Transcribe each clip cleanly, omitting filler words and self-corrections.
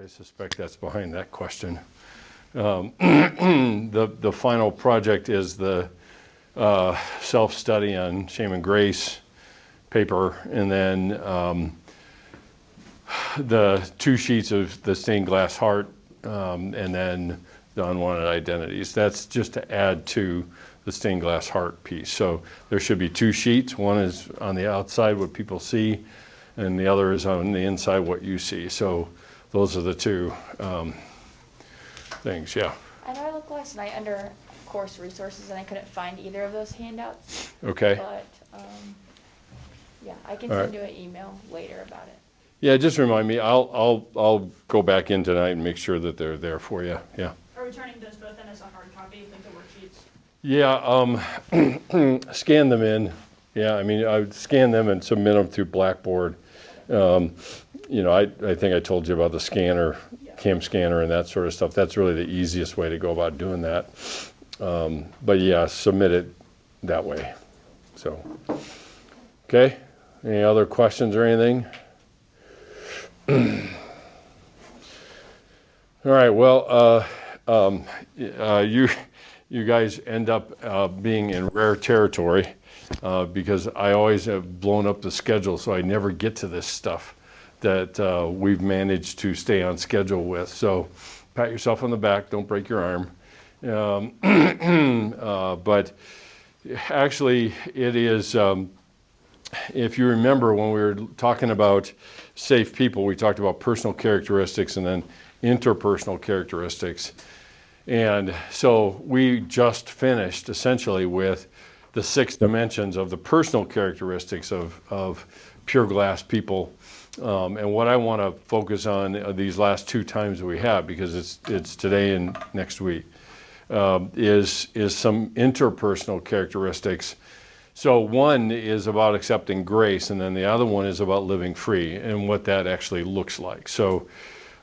I suspect that's behind that question. The final project is the self-study on shame and grace paper, and then the 2 sheets of the stained glass heart, and then the unwanted identities. That's just to add to the stained glass heart piece. So there should be 2 sheets. One is on the outside, what people see, and the other is on the inside, what you see. So those are the 2 things, yeah. I know I looked last night under course resources and I couldn't find either of those handouts. Okay. But, yeah, I can All send right. you an email later about it. Yeah, just remind me. I'll go back in tonight and make sure that they're there for you. Yeah. Are we turning those both in as a hard copy, like the worksheets? Yeah. Scan them in. Yeah, I mean, I would scan them and submit them through Blackboard. You know, I think I told you about the scanner, cam scanner, and that sort of stuff. That's really the easiest way to go about doing that. But yeah, submit it that way. So, okay. Any other questions or anything? All right. Well, you guys end up being in rare territory because I always have blown up the schedule, so I never get to this stuff that we've managed to stay on schedule with. So pat yourself on the back. Don't break your arm. But actually, it is. If you remember when we were talking about safe people, we talked about personal characteristics and then interpersonal characteristics. And so we just finished essentially with the 6 dimensions of the personal characteristics of pure glass people. And what I want to focus on these last 2 times we have, because it's today and next week, is some interpersonal characteristics. So one is about accepting grace, and then the other one is about living free and what that actually looks like. So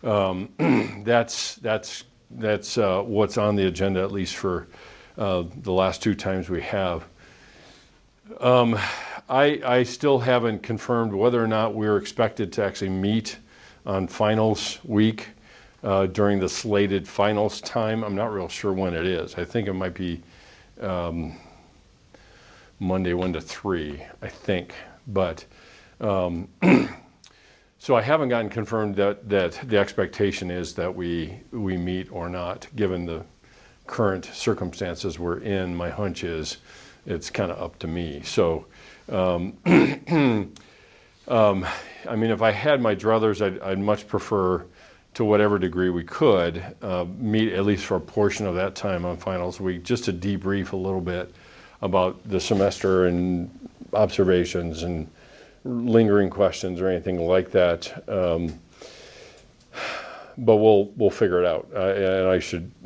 that's what's on the agenda, at least for the last 2 times we have. I still haven't confirmed whether or not we're expected to actually meet on finals week during the slated finals time. I'm not real sure when it is. I think it might be Monday 1 to 3, I think. But so I haven't gotten confirmed that the expectation is that we meet or not, given the current circumstances we're in. My hunch is it's kind of up to me. So, I mean, if I had my druthers, I'd much prefer, to whatever degree we could, meet at least for a portion of that time on finals week, just to debrief a little bit about the semester and observations and lingering questions or anything like that. But we'll figure it out, and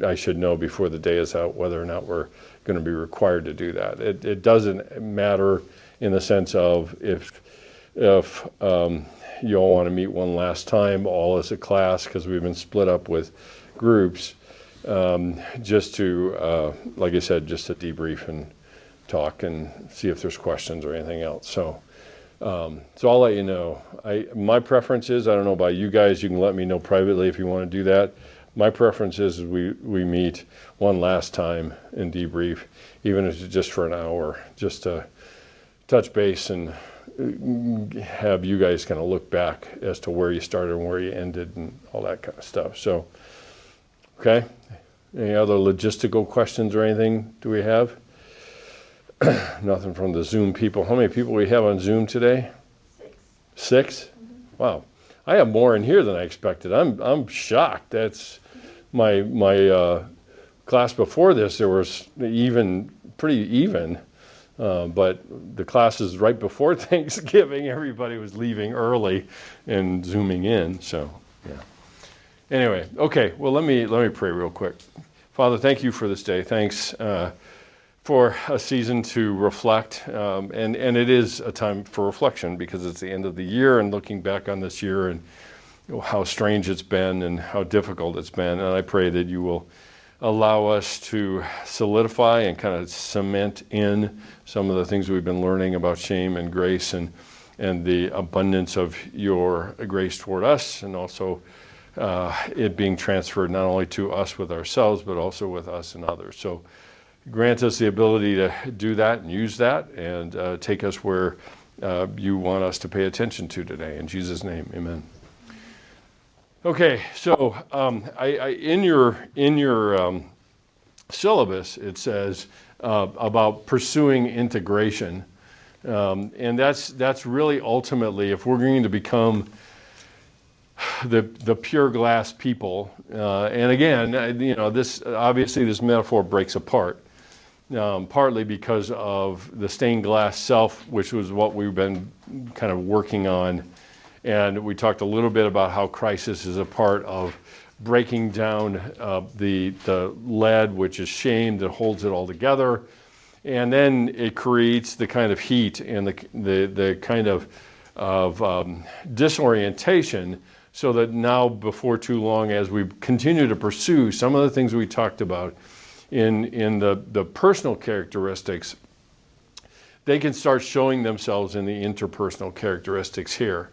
I should know before the day is out whether or not we're going to be required to do that. It doesn't matter in the sense of if you all want to meet one last time, all as a class, because we've been split up with groups, just to, like I said, just to debrief and talk and see if there's questions or anything else. So I'll let you know. My preference is, I don't know about you guys, you can let me know privately if you want to do that. My preference is we meet one last time and debrief, even if it's just for an hour, just to touch base and have you guys kind of look back as to where you started and where you ended and all that kind of stuff. So, okay. Any other logistical questions or anything do we have? Nothing from the Zoom people. How many people we have on Zoom today? 6. 6? Mm-hmm. Wow. I have more in here than I expected. I'm shocked. That's my class before this, there was pretty even. But the classes right before Thanksgiving, everybody was leaving early and Zooming in. So, yeah. Anyway, okay. Well, let me pray real quick. Father, thank you for this day. Thanks for a season to reflect, and it is a time for reflection because it's the end of the year and looking back on this year and how strange it's been and how difficult it's been. And I pray that you will allow us to solidify and kind of cement in some of the things we've been learning about shame and grace and the abundance of your grace toward us, and also it being transferred not only to us with ourselves, but also with us and others. So grant us the ability to do that and use that, and take us where you want us to pay attention to today. In Jesus' name, amen. Okay, so in your syllabus, it says about pursuing integration. And that's really ultimately, if we're going to become the pure glass people, and again, this obviously this metaphor breaks apart, partly because of the stained glass self, which was what we've been kind of working on, and we talked a little bit about how crisis is a part of breaking down the lead, which is shame, that holds it all together. And then it creates the kind of heat and the kind of disorientation, so that now, before too long, as we continue to pursue some of the things we talked about in the personal characteristics, they can start showing themselves in the interpersonal characteristics here.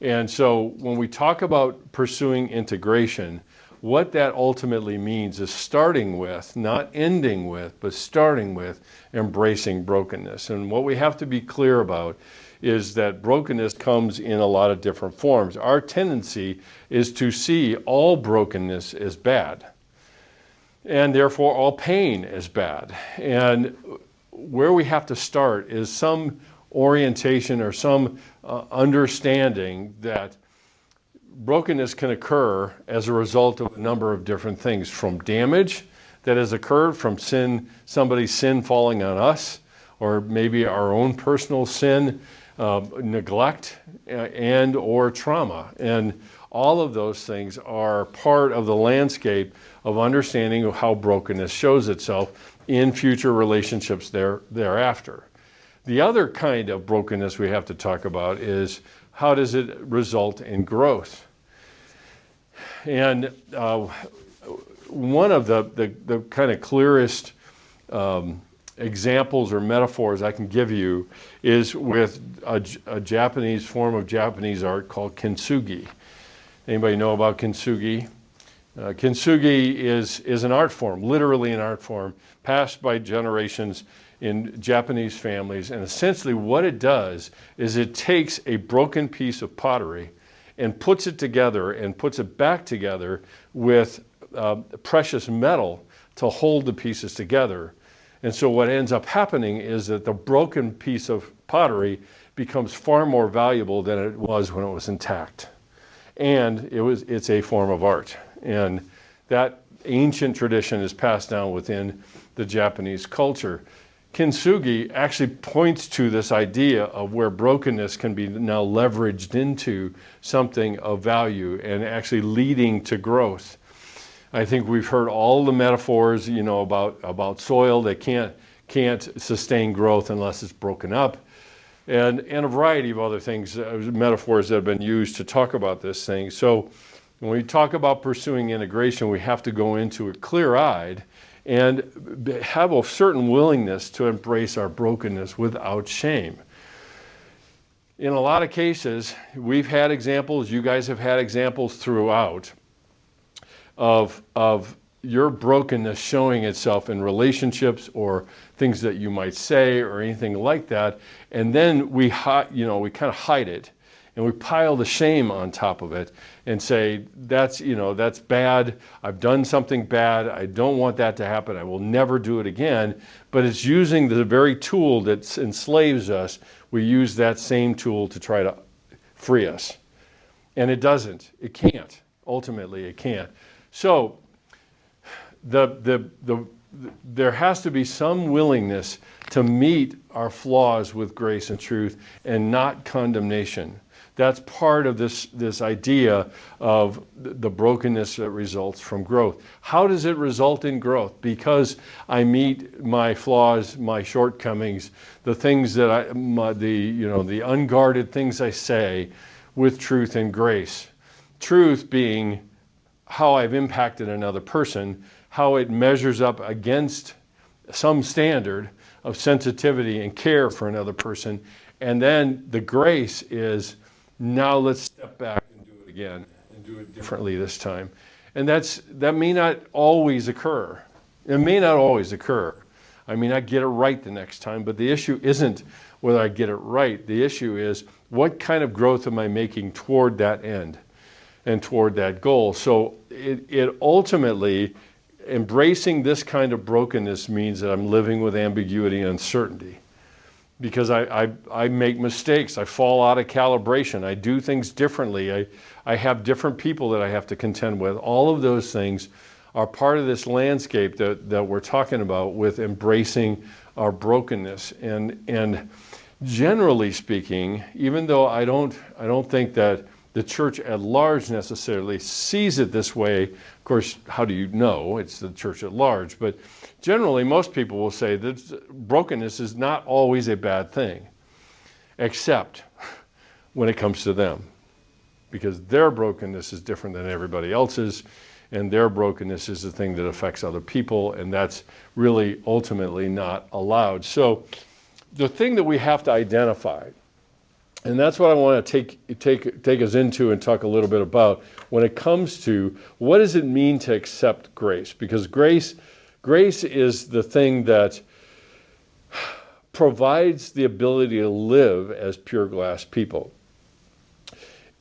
And so when we talk about pursuing integration, what that ultimately means is starting with, not ending with, but starting with embracing brokenness. And what we have to be clear about is that brokenness comes in a lot of different forms. Our tendency is to see all brokenness as bad, and therefore all pain is bad. And where we have to start is some orientation or some understanding that brokenness can occur as a result of a number of different things, from damage that has occurred from sin, somebody's sin falling on us, or maybe our own personal sin, neglect, and or trauma. And all of those things are part of the landscape of understanding of how brokenness shows itself in future relationships thereafter. The other kind of brokenness we have to talk about is, how does it result in growth? And one of the kind of clearest examples or metaphors I can give you is with a Japanese form of Japanese art called Kinsugi. Anybody know about Kinsugi? Kinsugi is an art form, literally an art form, passed by generations in Japanese families. And essentially what it does is it takes a broken piece of pottery and puts it together and puts it back together with precious metal to hold the pieces together. And so what ends up happening is that the broken piece of pottery becomes far more valuable than it was when it was intact. And it's a form of art. And that ancient tradition is passed down within the Japanese culture. Kinsugi actually points to this idea of where brokenness can be now leveraged into something of value and actually leading to growth. I think we've heard all the metaphors, about soil that can't sustain growth unless it's broken up, and a variety of other things, metaphors that have been used to talk about this thing. So when we talk about pursuing integration, we have to go into it clear-eyed and have a certain willingness to embrace our brokenness without shame. In a lot of cases, we've had examples, you guys have had examples throughout of your brokenness showing itself in relationships or things that you might say or anything like that, and then we kind of hide it, and we pile the shame on top of it and say, that's bad, I've done something bad, I don't want that to happen, I will never do it again. But it's using the very tool that enslaves us. We use that same tool to try to free us. And it doesn't. It can't. Ultimately, it can't. So there has to be some willingness to meet our flaws with grace and truth and not condemnation. That's part of this idea of the brokenness that results from growth. How does it result in growth? Because I meet my flaws, my shortcomings, the things that the unguarded things I say with truth and grace. Truth being how I've impacted another person, how it measures up against some standard of sensitivity and care for another person. And then the grace is, now let's step back and do it again, and do it differently this time. And that may not always occur. It may not always occur. I may not get it right the next time, but the issue isn't whether I get it right. The issue is what kind of growth am I making toward that end and toward that goal. So it ultimately, embracing this kind of brokenness means that I'm living with ambiguity and uncertainty. Because I make mistakes, I fall out of calibration, I do things differently, I have different people that I have to contend with. All of those things are part of this landscape that we're talking about with embracing our brokenness. And generally speaking, even though I don't think that the church at large necessarily sees it this way, of course, how do you know? It's the church at large, but generally most people will say that brokenness is not always a bad thing, except when it comes to them, because their brokenness is different than everybody else's, and their brokenness is the thing that affects other people, and that's really ultimately not allowed. So the thing that we have to identify, and that's what I want to take us into and talk a little bit about when it comes to what does it mean to accept grace? Because grace is the thing that provides the ability to live as pure glass people.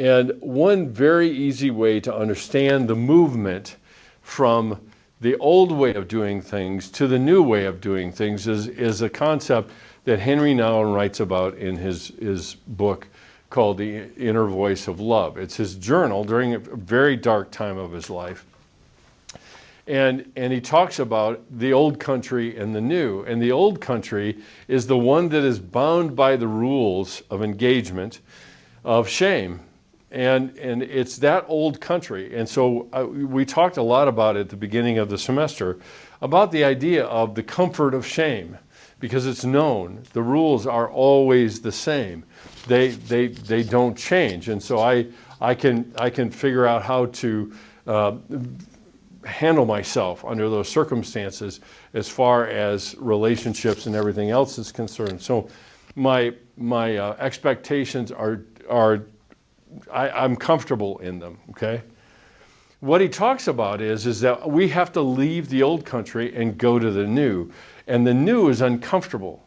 And one very easy way to understand the movement from the old way of doing things to the new way of doing things is a concept that Henry Nouwen writes about in his book called The Inner Voice of Love. It's his journal during a very dark time of his life. And he talks about the old country and the new. And the old country is the one that is bound by the rules of engagement, of shame. And it's that old country. And so we talked a lot about it at the beginning of the semester, about the idea of the comfort of shame, because it's known. The rules are always the same. They don't change. And so I can figure out how to handle myself under those circumstances as far as relationships and everything else is concerned. So my expectations are I'm comfortable in them, okay? What he talks about is that we have to leave the old country and go to the new. And the new is uncomfortable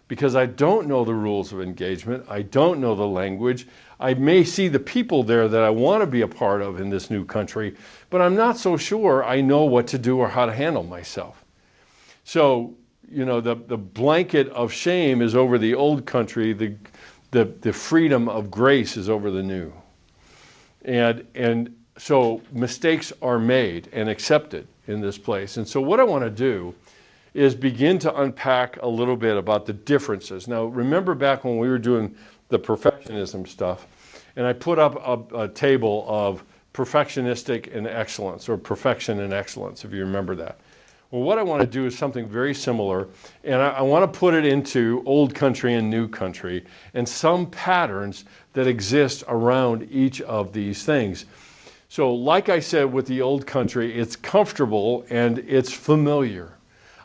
because I don't know the rules of engagement. I don't know the language. I may see the people there that I want to be a part of in this new country, but I'm not so sure I know what to do or how to handle myself. So, the blanket of shame is over the old country. The freedom of grace is over the new. And so mistakes are made and accepted in this place. And so what I want to do is begin to unpack a little bit about the differences. Now, remember back when we were doing the perfectionism stuff, and I put up a table of perfectionistic and excellence, or perfection and excellence, if you remember that. Well, what I want to do is something very similar, and I want to put it into old country and new country, and some patterns that exist around each of these things. So like I said with the old country, it's comfortable and it's familiar.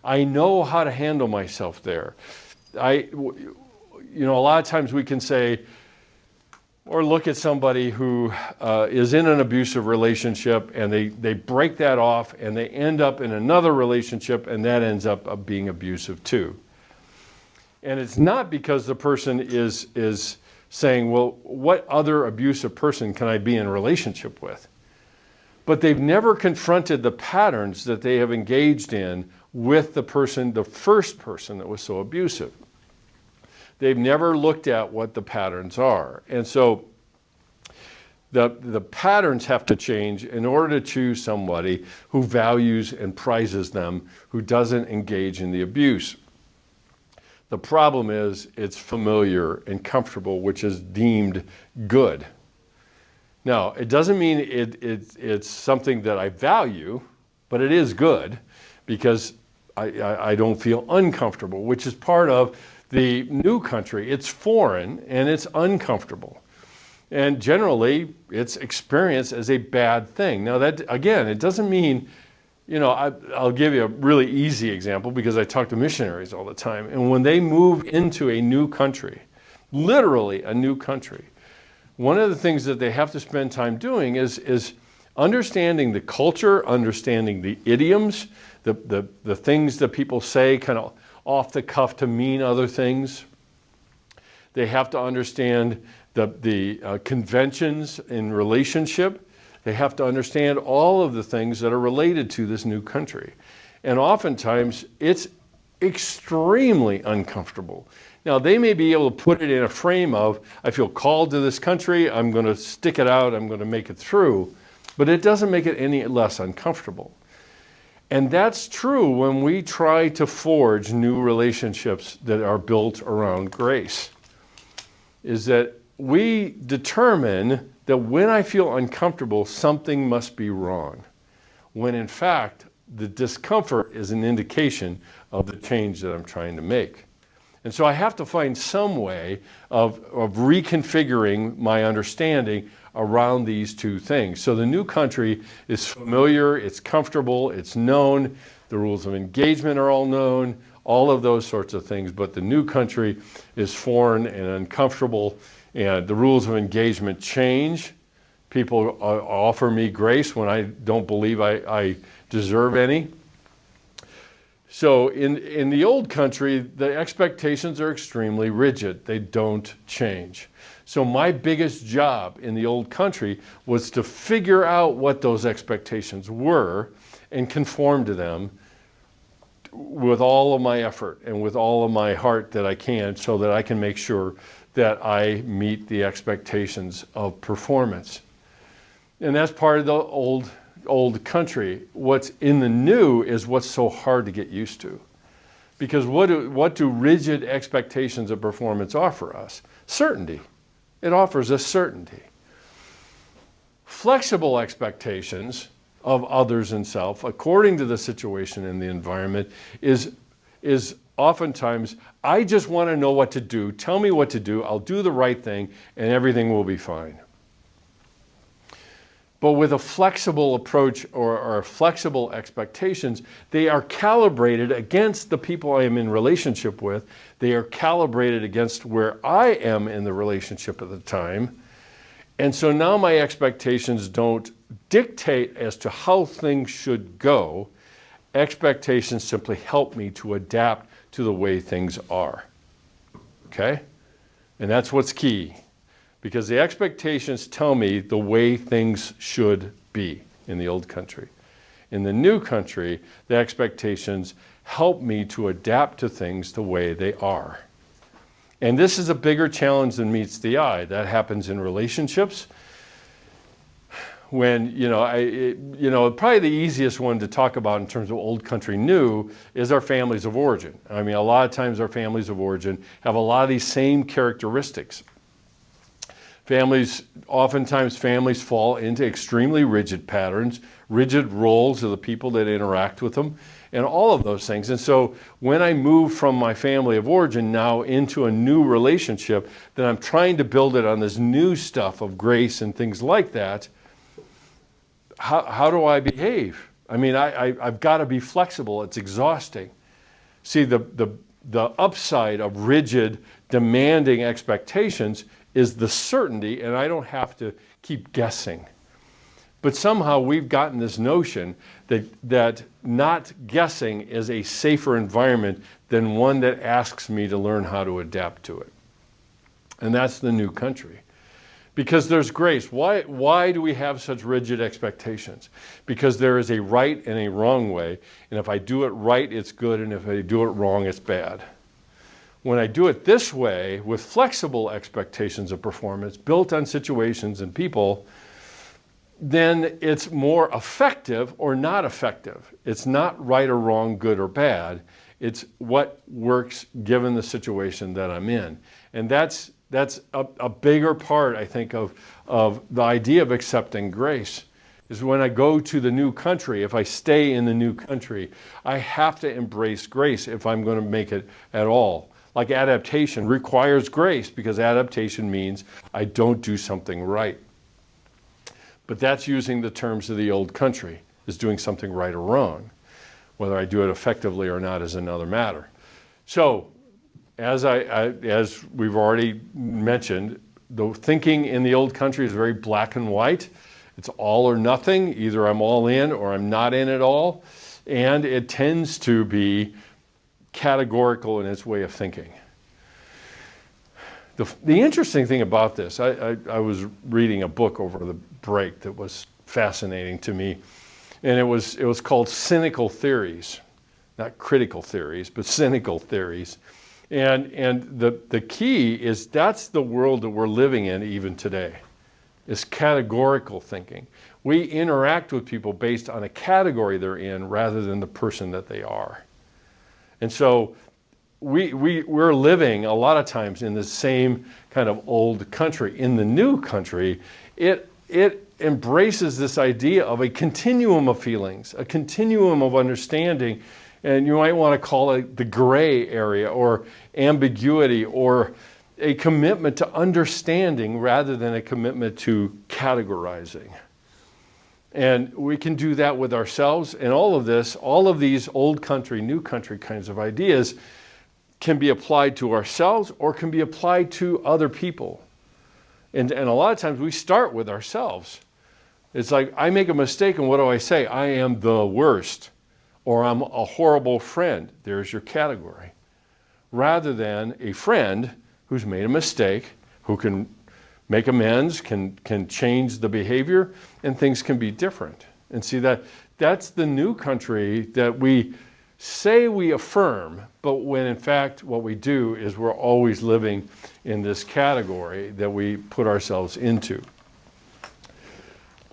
I know how to handle myself there. A lot of times we can say, or look at somebody who is in an abusive relationship and they break that off and they end up in another relationship and that ends up being abusive too. And it's not because the person is saying, well, what other abusive person can I be in a relationship with? But they've never confronted the patterns that they have engaged in with the first person that was so abusive. They've never looked at what the patterns are. And so the patterns have to change in order to choose somebody who values and prizes them, who doesn't engage in the abuse. The problem is it's familiar and comfortable, which is deemed good. Now, it doesn't mean it's something that I value, but it is good because I don't feel uncomfortable, which is part of the new country. It's foreign and it's uncomfortable. And generally, it's experienced as a bad thing. Now that, again, it doesn't mean, I'll give you a really easy example because I talk to missionaries all the time. And when they move into a new country, literally a new country, one of the things that they have to spend time doing is Understanding the culture, understanding the idioms, the things that people say kind of off the cuff to mean other things. They have to understand the conventions in relationship. They have to understand all of the things that are related to this new country. And oftentimes, it's extremely uncomfortable. Now, they may be able to put it in a frame of, I feel called to this country, I'm going to stick it out, I'm going to make it through, but it doesn't make it any less uncomfortable. And that's true when we try to forge new relationships that are built around grace, is that we determine that when I feel uncomfortable, something must be wrong, when in fact, the discomfort is an indication of the change that I'm trying to make. And so I have to find some way of reconfiguring my understanding around these two things. So the new country is familiar, it's comfortable, it's known, the rules of engagement are all known, all of those sorts of things, but the new country is foreign and uncomfortable, and the rules of engagement change. People offer me grace when I don't believe I deserve any. So in the old country, the expectations are extremely rigid. They don't change. So my biggest job in the old country was to figure out what those expectations were and conform to them with all of my effort and with all of my heart that I can, so that I can make sure that I meet the expectations of performance. And that's part of the old country. What's in the new is what's so hard to get used to. Because what do rigid expectations of performance offer us? Certainty. It offers us certainty. Flexible expectations of others and self, according to the situation and the environment, is oftentimes, I just want to know what to do. Tell me what to do. I'll do the right thing, and everything will be fine. But with a flexible approach or flexible expectations, they are calibrated against the people I am in relationship with. They are calibrated against where I am in the relationship at the time. And so now my expectations don't dictate as to how things should go. Expectations simply help me to adapt to the way things are. Okay? And that's what's key. Because the expectations tell me the way things should be in the old country. In the new country, the expectations help me to adapt to things the way they are. And this is a bigger challenge than meets the eye. That happens in relationships. When, probably the easiest one to talk about in terms of old country, new, is our families of origin. I mean, a lot of times our families of origin have a lot of these same characteristics. Oftentimes families fall into extremely rigid patterns, rigid roles of the people that interact with them, and all of those things. And so when I move from my family of origin now into a new relationship, then I'm trying to build it on this new stuff of grace and things like that. How do I behave? I mean, I've got to be flexible. It's exhausting. See, the upside of rigid, demanding expectations is the certainty, and I don't have to keep guessing. But somehow we've gotten this notion that not guessing is a safer environment than one that asks me to learn how to adapt to it. And that's the new country. Because there's grace. Why do we have such rigid expectations? Because there is a right and a wrong way, and if I do it right, it's good, and if I do it wrong, it's bad. When I do it this way, with flexible expectations of performance built on situations and people, then it's more effective or not effective. It's not right or wrong, good or bad. It's what works given the situation that I'm in. And that's a bigger part, I think, of the idea of accepting grace, is when I go to the new country, if I stay in the new country, I have to embrace grace if I'm going to make it at all. Like adaptation requires grace, because adaptation means I don't do something right. But that's using the terms of the old country, is doing something right or wrong. Whether I do it effectively or not is another matter. So, as we've already mentioned, the thinking in the old country is very black and white. It's all or nothing. Either I'm all in or I'm not in at all. And it tends to be categorical in its way of thinking. The interesting thing about this, I was reading a book over the break that was fascinating to me, and it was called Cynical Theories, not critical theories, but cynical theories. And the key is that's the world that we're living in even today, is categorical thinking. We interact with people based on a category they're in rather than the person that they are. And so we're living a lot of times in the same kind of old country. In the new country, it embraces this idea of a continuum of feelings, a continuum of understanding, and you might want to call it the gray area or ambiguity, or a commitment to understanding rather than a commitment to categorizing. And we can do that with ourselves, and all of these old country, new country kinds of ideas can be applied to ourselves or can be applied to other people. And a lot of times we start with ourselves. It's like, I make a mistake, and what do I say? I am the worst, or I'm a horrible friend. There's your category. Rather than a friend who's made a mistake, who can make amends, can change the behavior, and things can be different. And see, that's the new country that we say we affirm, but when in fact what we do is we're always living in this category that we put ourselves into.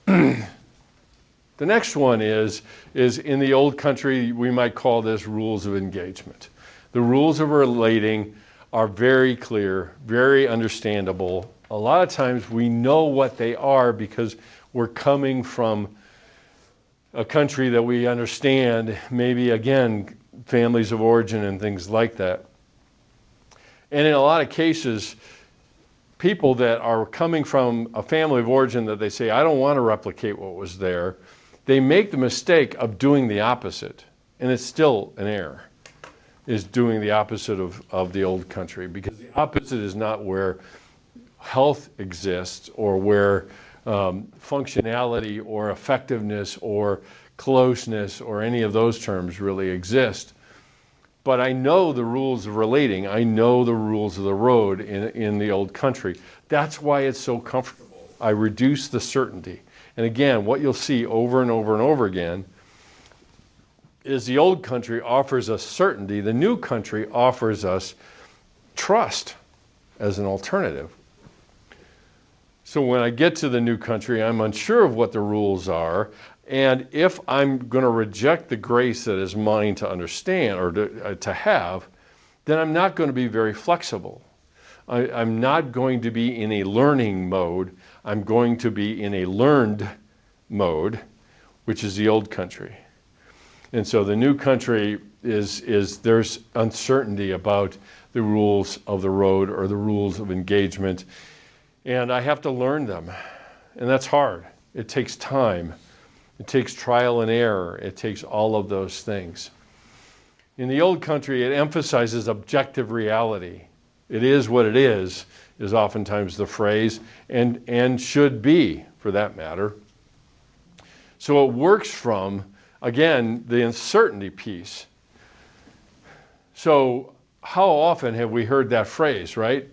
The next one is in the old country, we might call this rules of engagement. The rules of relating are very clear, very understandable. A lot of times we know what they are because we're coming from a country that we understand, maybe again, families of origin and things like that. And in a lot of cases, people that are coming from a family of origin that they say, I don't want to replicate what was there, they make the mistake of doing the opposite. And it's still an error, is doing the opposite of the old country, because the opposite is not where health exists or where functionality or effectiveness or closeness or any of those terms really exist. But I know the rules of relating. I know the rules of the road in the old country. That's why it's so comfortable. I reduce the certainty. And again, what you'll see over and over and over again is the old country offers us certainty. The new country offers us trust as an alternative. So when I get to the new country, I'm unsure of what the rules are. And if I'm going to reject the grace that is mine to understand or to have, then I'm not going to be very flexible. I'm not going to be in a learning mode. I'm going to be in a learned mode, which is the old country. And so the new country is there's uncertainty about the rules of the road or the rules of engagement. And I have to learn them. And that's hard. It takes time. It takes trial and error. It takes all of those things. In the old country, it emphasizes objective reality. It is what it is oftentimes the phrase, and should be, for that matter. So it works from, again, the uncertainty piece. So how often have we heard that phrase, right?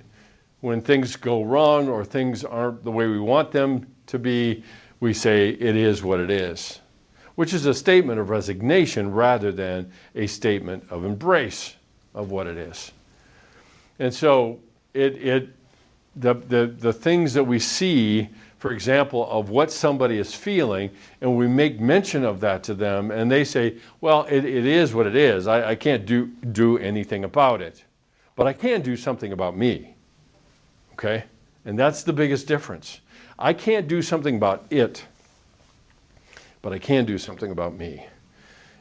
When things go wrong or things aren't the way we want them to be, we say it is what it is, which is a statement of resignation rather than a statement of embrace of what it is. And so the things that we see, for example, of what somebody is feeling, and we make mention of that to them, and they say, well, it is what it is. I can't do anything about it, but I can do something about me. Okay? And that's the biggest difference. I can't do something about it, but I can do something about me.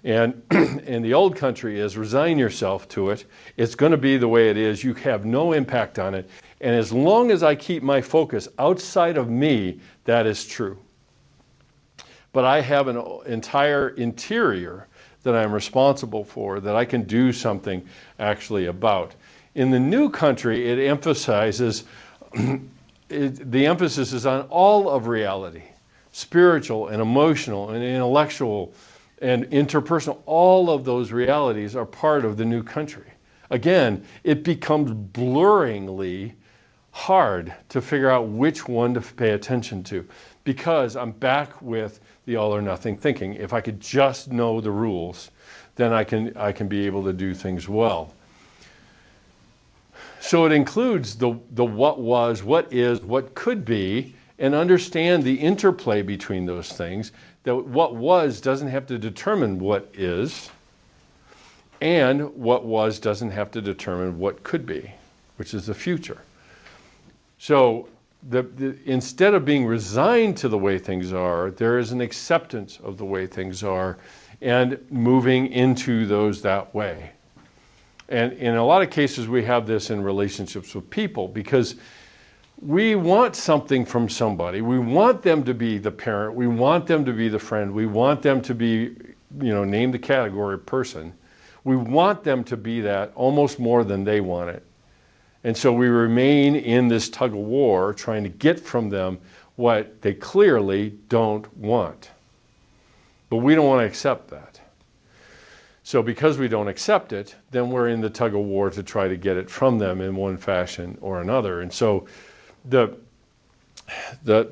And in the old country is resign yourself to it. It's going to be the way it is. You have no impact on it. And as long as I keep my focus outside of me, that is true. But I have an entire interior that I'm responsible for, that I can do something actually about. In the new country, it emphasizes the emphasis is on all of reality. spiritual and emotional and intellectual and interpersonal, all of those realities are part of the new country. Again, it becomes blurringly hard to figure out which one to pay attention to, because I'm back with the all or nothing thinking. If I could just know the rules, then I can be able to do things well. So it includes the what was, what is, what could be, and understand the interplay between those things, that what was doesn't have to determine what is, and what was doesn't have to determine what could be, which is the future. So instead of being resigned to the way things are, there is an acceptance of the way things are and moving into those that way. And in a lot of cases, we have this in relationships with people, because we want something from somebody. We want them to be the parent. We want them to be the friend. We want them to be, name the category person. We want them to be that almost more than they want it. And so we remain in this tug of war trying to get from them what they clearly don't want. But we don't want to accept that. So because we don't accept it, then we're in the tug of war to try to get it from them in one fashion or another. And so the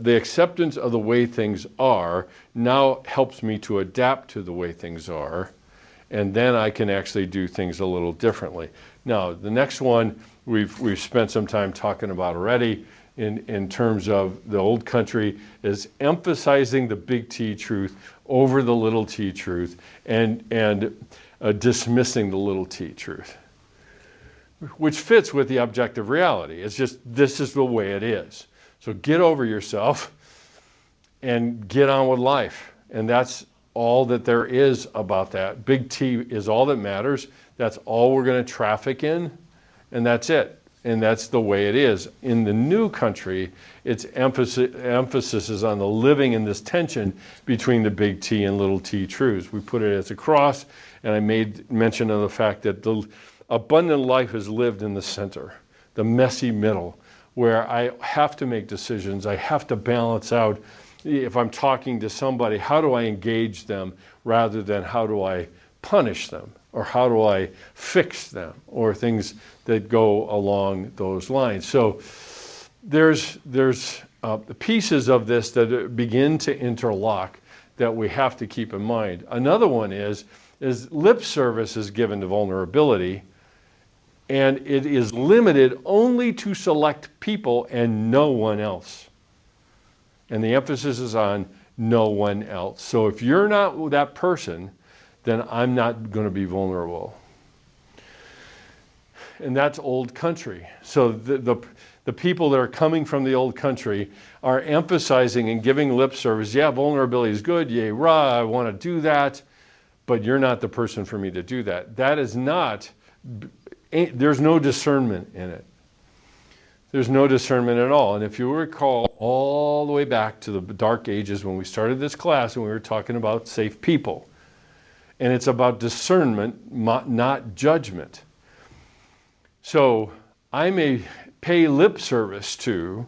acceptance of the way things are now helps me to adapt to the way things are, and then I can actually do things a little differently. Now, the next one we've spent some time talking about already in terms of the old country is emphasizing the big T truth over the little t truth, and dismissing the little t truth, which fits with the objective reality. It's just, this is the way it is. So get over yourself and get on with life. And that's all that there is about that. Big T is all that matters. That's all we're going to traffic in, and that's it. And that's the way it is. In the new country, its emphasis is on the living in this tension between the big T and little t truths. We put it as a cross, and I made mention of the fact that the abundant life is lived in the center, the messy middle, where I have to make decisions. I have to balance out, if I'm talking to somebody, how do I engage them rather than how do I punish them, or how do I fix them, or things that go along those lines. So there's pieces of this that begin to interlock that we have to keep in mind. Another one is lip service is given to vulnerability, and it is limited only to select people and no one else. And the emphasis is on no one else. So if you're not that person, then I'm not going to be vulnerable. And that's old country. So the people that are coming from the old country are emphasizing and giving lip service. Yeah, vulnerability is good. Yay, rah, I want to do that. But you're not the person for me to do that. That is not, there's no discernment in it. There's no discernment at all. And if you recall all the way back to the dark ages when we started this class and we were talking about safe people, and it's about discernment, not judgment. So I may pay lip service to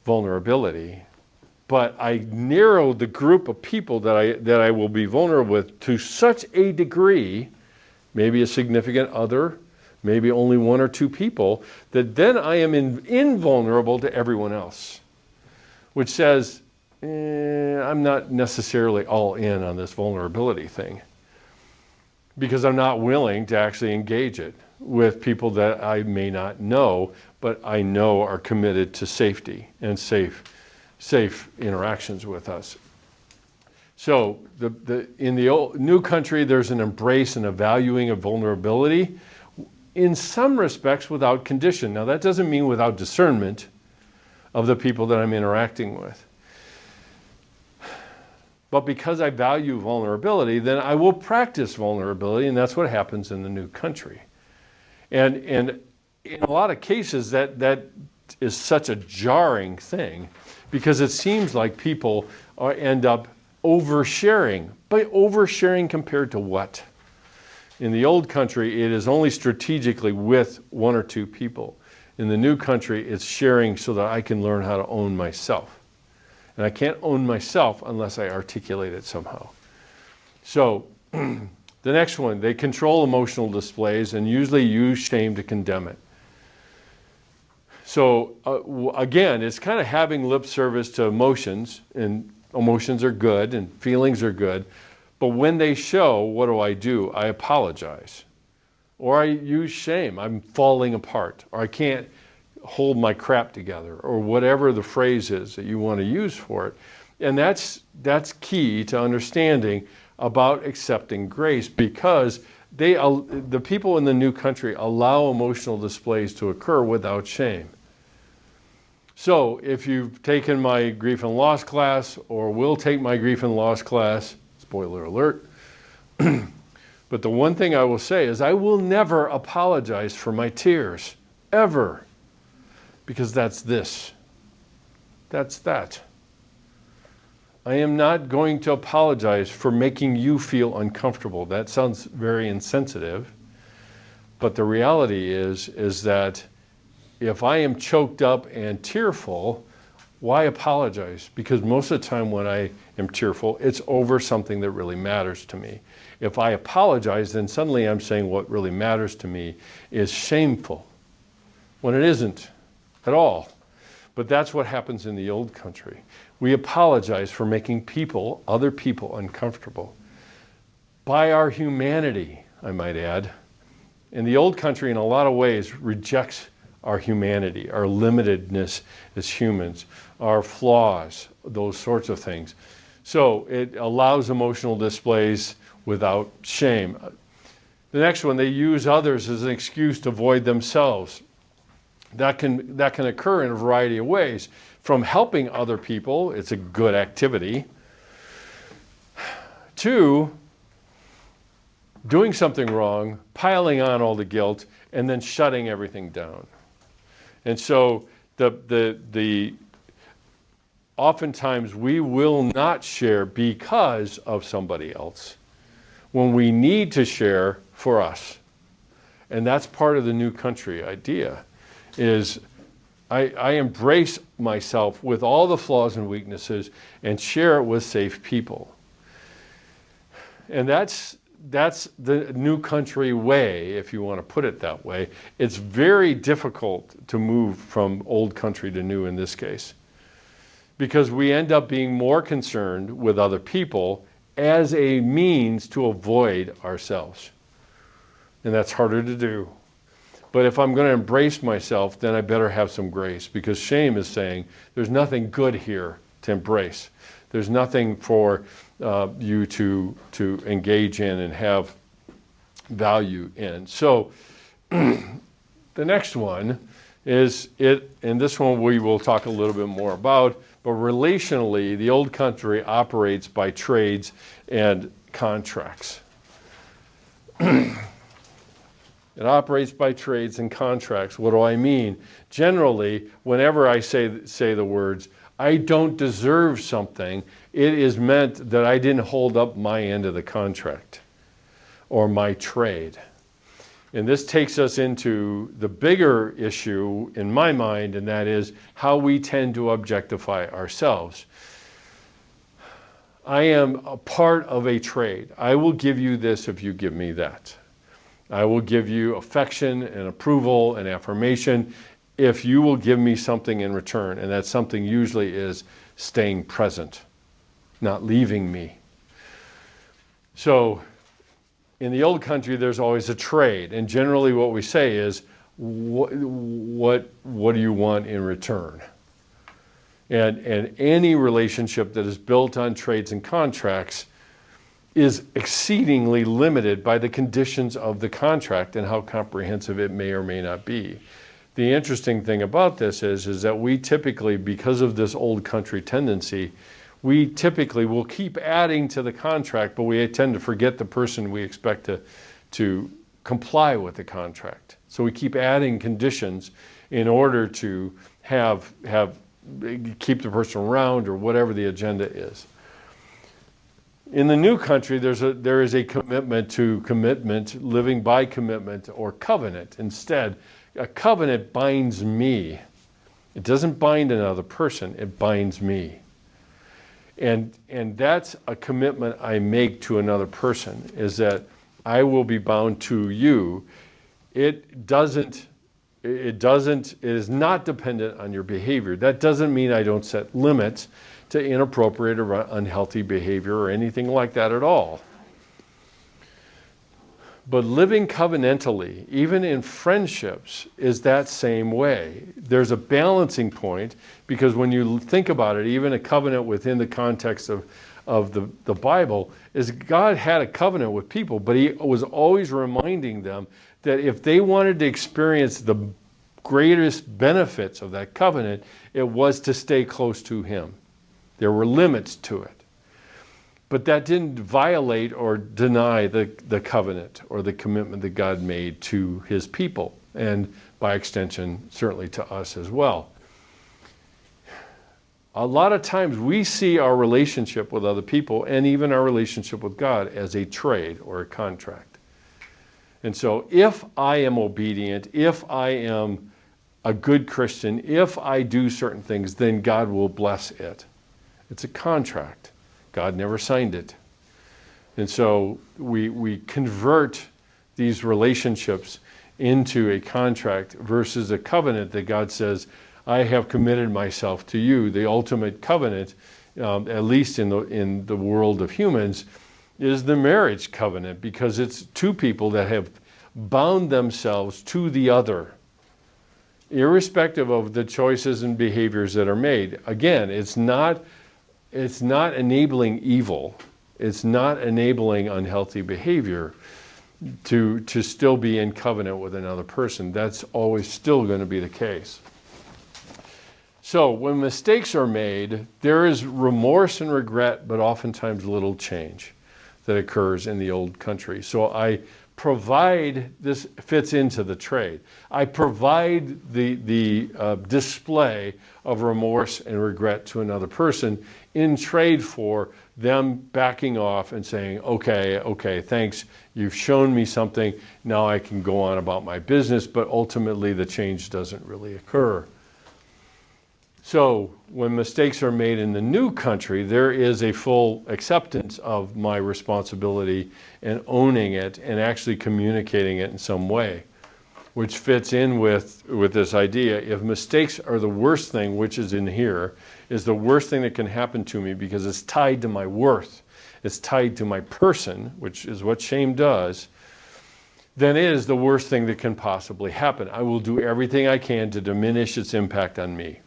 vulnerability, but I narrow the group of people that I will be vulnerable with to such a degree, maybe a significant other, maybe only one or two people, that then I am invulnerable to everyone else, which says, I'm not necessarily all in on this vulnerability thing, because I'm not willing to actually engage it with people that I may not know, but I know are committed to safety and safe interactions with us. So in the new country, there's an embrace and a valuing of vulnerability, in some respects without condition. Now that doesn't mean without discernment of the people that I'm interacting with. But because I value vulnerability, then I will practice vulnerability, and that's what happens in the new country. And in a lot of cases, that is such a jarring thing, because it seems like people end up oversharing. But oversharing compared to what? In the old country, it is only strategically with one or two people. In the new country, it's sharing so that I can learn how to own myself. And I can't own myself unless I articulate it somehow. So the next one, they control emotional displays and usually use shame to condemn it. So again, it's kind of having lip service to emotions, and emotions are good and feelings are good. But when they show, what do? I apologize. Or I use shame. I'm falling apart. Or I can't hold my crap together. Or whatever the phrase is that you want to use for it. And that's key to understanding about accepting grace, because the people in the new country allow emotional displays to occur without shame. So if you've taken my grief and loss class, or will take my grief and loss class, spoiler alert, but the one thing I will say is I will never apologize for my tears, ever, because that's this. That's that. I am not going to apologize for making you feel uncomfortable. That sounds very insensitive, but the reality is that if I am choked up and tearful, why apologize? Because most of the time when I am tearful, it's over something that really matters to me. If I apologize, then suddenly I'm saying what really matters to me is shameful, when it isn't at all. But that's what happens in the old country. We apologize for making other people uncomfortable. By our humanity, I might add. And the old country in a lot of ways rejects our humanity, our limitedness as humans, our flaws, those sorts of things. So it allows emotional displays without shame. The next one, they use others as an excuse to avoid themselves. That can occur in a variety of ways. From helping other people, it's a good activity, to doing something wrong, piling on all the guilt, and then shutting everything down. And so oftentimes we will not share because of somebody else, when we need to share for us. And that's part of the new country idea, is I embrace myself with all the flaws and weaknesses and share it with safe people. And that's the new country way, if you want to put it that way. It's very difficult to move from old country to new in this case, because we end up being more concerned with other people as a means to avoid ourselves. And that's harder to do. But if I'm going to embrace myself, then I better have some grace, because shame is saying there's nothing good here to embrace. There's nothing for you to engage in and have value in. So the next one is and this one we will talk a little bit more about, but relationally, the old country operates by trades and contracts. It operates by trades and contracts. What do I mean? Generally, whenever I say the words, I don't deserve something, it is meant that I didn't hold up my end of the contract or my trade. And this takes us into the bigger issue in my mind, and that is how we tend to objectify ourselves. I am a part of a trade. I will give you this if you give me that. I will give you affection and approval and affirmation if you will give me something in return. And that something usually is staying present, not leaving me. So in the old country, there's always a trade. And generally what we say is, what do you want in return? And any relationship that is built on trades and contracts is exceedingly limited by the conditions of the contract and how comprehensive it may or may not be. The interesting thing about this is that we typically, because of this old country tendency, we typically will keep adding to the contract, but we tend to forget the person we expect to comply with the contract. So we keep adding conditions in order to keep the person around, or whatever the agenda is. In the new country, there is a commitment to commitment, living by commitment or covenant. Instead, a covenant binds me. It doesn't bind another person, it binds me. And that's a commitment I make to another person, is that I will be bound to you. It is not dependent on your behavior. That doesn't mean I don't set limits to inappropriate or unhealthy behavior or anything like that at all. But living covenantally, even in friendships, is that same way. There's a balancing point, because when you think about it, even a covenant within the context of the Bible, is God had a covenant with people, but he was always reminding them that if they wanted to experience the greatest benefits of that covenant, it was to stay close to him. There were limits to it. But that didn't violate or deny the covenant or the commitment that God made to his people, and by extension, certainly to us as well. A lot of times we see our relationship with other people and even our relationship with God as a trade or a contract. And so if I am obedient, if I am a good Christian, if I do certain things, then God will bless it. It's a contract. God never signed it. And so we convert these relationships into a contract versus a covenant that God says, I have committed myself to you. The ultimate covenant, at least in the world of humans, is the marriage covenant, because it's two people that have bound themselves to the other, irrespective of the choices and behaviors that are made. Again, it's not enabling evil. It's not enabling unhealthy behavior to still be in covenant with another person. That's always still going to be the case. So when mistakes are made, there is remorse and regret, but oftentimes little change that occurs in the old country. So I provide, this fits into the trade, I provide the display of remorse and regret to another person in trade for them backing off and saying, okay, thanks, you've shown me something, now I can go on about my business, but ultimately the change doesn't really occur. So when mistakes are made in the new country, there is a full acceptance of my responsibility and owning it and actually communicating it in some way, which fits in with this idea. If mistakes are the worst thing, which is in here, is the worst thing that can happen to me because it's tied to my worth, it's tied to my person, which is what shame does, then it is the worst thing that can possibly happen. I will do everything I can to diminish its impact on me.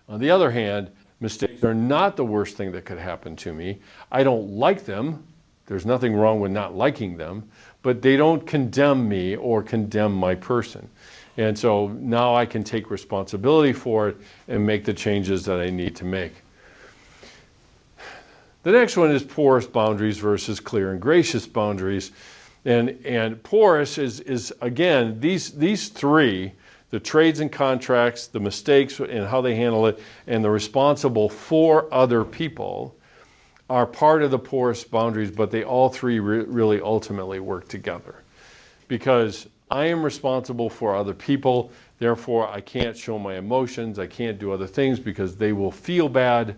On the other hand, mistakes are not the worst thing that could happen to me. I don't like them. There's nothing wrong with not liking them, but they don't condemn me or condemn my person. And so now I can take responsibility for it and make the changes that I need to make. The next one is porous boundaries versus clear and gracious boundaries. And porous is again, these three, the trades and contracts, the mistakes and how they handle it, and the responsible for other people are part of the porous boundaries, but they all three really ultimately work together. Because I am responsible for other people, therefore I can't show my emotions, I can't do other things because they will feel bad,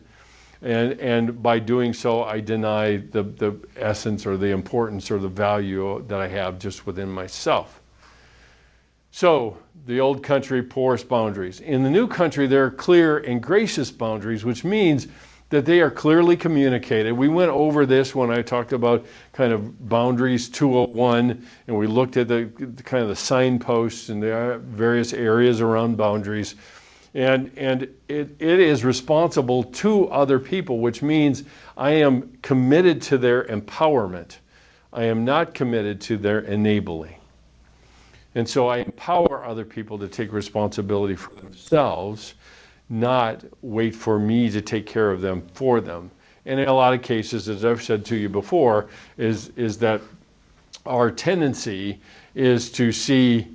and by doing so I deny the essence or the importance or the value that I have just within myself. So, the old country, porous boundaries. In the new country, there are clear and gracious boundaries, which means that they are clearly communicated. We went over this when I talked about kind of boundaries 201, and we looked at the kind of the signposts and the various areas around boundaries. And it is responsible to other people, which means I am committed to their empowerment. I am not committed to their enabling. And so I empower other people to take responsibility for themselves, not wait for me to take care of them for them. And in a lot of cases, as I've said to you before, is that our tendency is to see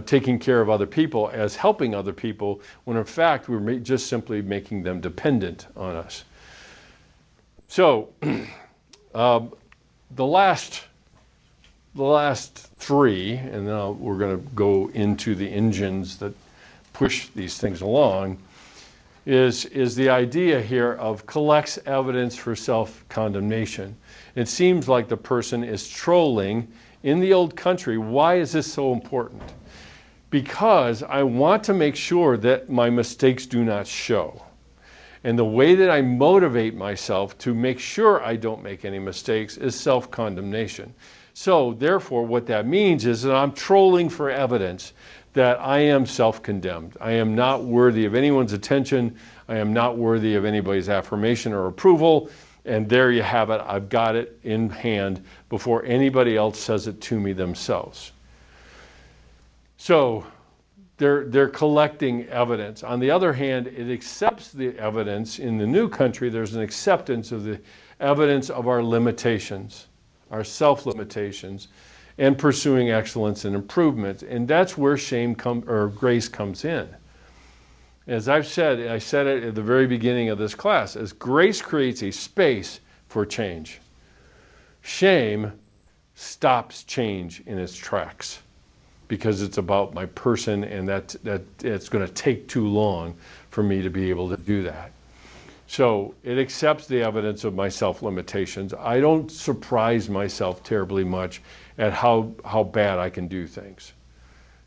taking care of other people as helping other people, when in fact we're just simply making them dependent on us. So the last three, and now we're going to go into the engines that push these things along, is the idea here of collects evidence for self-condemnation. It seems like the person is trolling in the old country. Why is this so important? Because I want to make sure that my mistakes do not show. And the way that I motivate myself to make sure I don't make any mistakes is self-condemnation. So therefore, what that means is that I'm trolling for evidence that I am self-condemned. I am not worthy of anyone's attention. I am not worthy of anybody's affirmation or approval. And there you have it. I've got it in hand before anybody else says it to me themselves. So they're collecting evidence. On the other hand, it accepts the evidence. In the new country, there's an acceptance of the evidence of our limitations, our self-limitations, and pursuing excellence and improvement. And that's where grace comes in. As I've said, I said it at the very beginning of this class, as grace creates a space for change. Shame stops change in its tracks because it's about my person, and that it's going to take too long for me to be able to do that. So it accepts the evidence of my self-limitations. I don't surprise myself terribly much at how bad I can do things,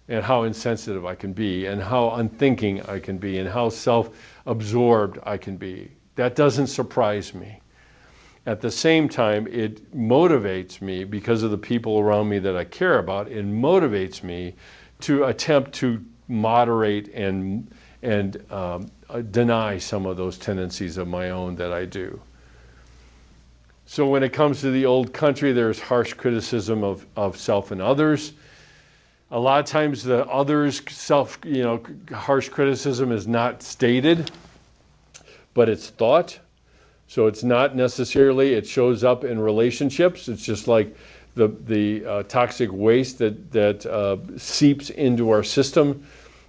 and how insensitive I can be, and how unthinking I can be, and how self-absorbed I can be. That doesn't surprise me. At the same time, it motivates me because of the people around me that I care about. It motivates me to attempt to moderate and deny some of those tendencies of my own that I do. So when it comes to the old country, there's harsh criticism of self and others. A lot of times the others' harsh criticism is not stated, but it's thought. So it's not necessarily, it shows up in relationships. It's just like the toxic waste that seeps into our system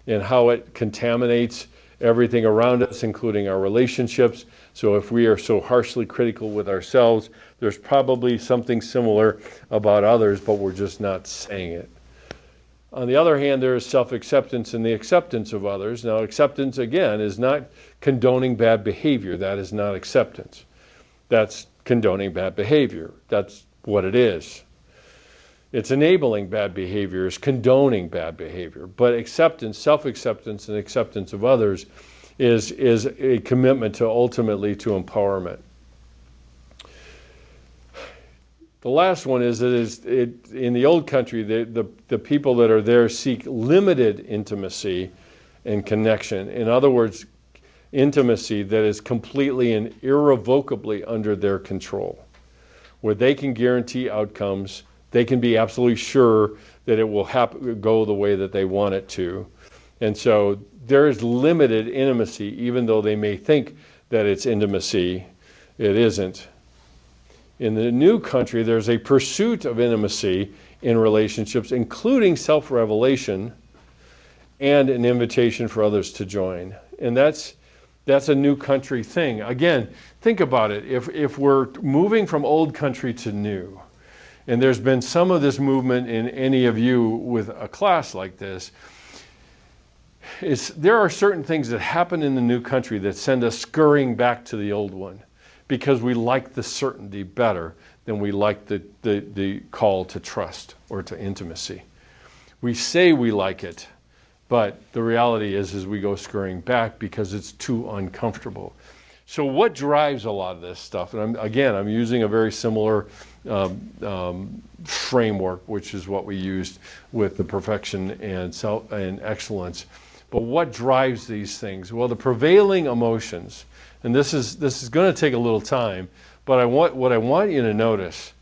and how it contaminates everything around us, including our relationships. So if we are so harshly critical with ourselves, there's probably something similar about others, but we're just not saying it. On the other hand, there is self-acceptance and the acceptance of others. Now, acceptance, again, is not condoning bad behavior. That is not acceptance. That's condoning bad behavior. That's what it is. It's enabling bad behavior, it's condoning bad behavior. But acceptance, self-acceptance and acceptance of others is a commitment to ultimately to empowerment. The last one is in the old country, the people that are there seek limited intimacy and connection. In other words, intimacy that is completely and irrevocably under their control, where they can guarantee outcomes. They can be absolutely sure that it will go the way that they want it to. And so there is limited intimacy, even though they may think that it's intimacy, it isn't. In the new country, there's a pursuit of intimacy in relationships, including self-revelation and an invitation for others to join. And that's a new country thing. Again, think about it. If we're moving from old country to new, and there's been some of this movement in any of you with a class like this, there are certain things that happen in the new country that send us scurrying back to the old one because we like the certainty better than we like the call to trust or to intimacy. We say we like it, but the reality is we go scurrying back because it's too uncomfortable. So what drives a lot of this stuff? And I'm using a very similar framework, which is what we used with the perfection and excellence. But what drives these things? Well, the prevailing emotions, and this is going to take a little time, but what I want you to notice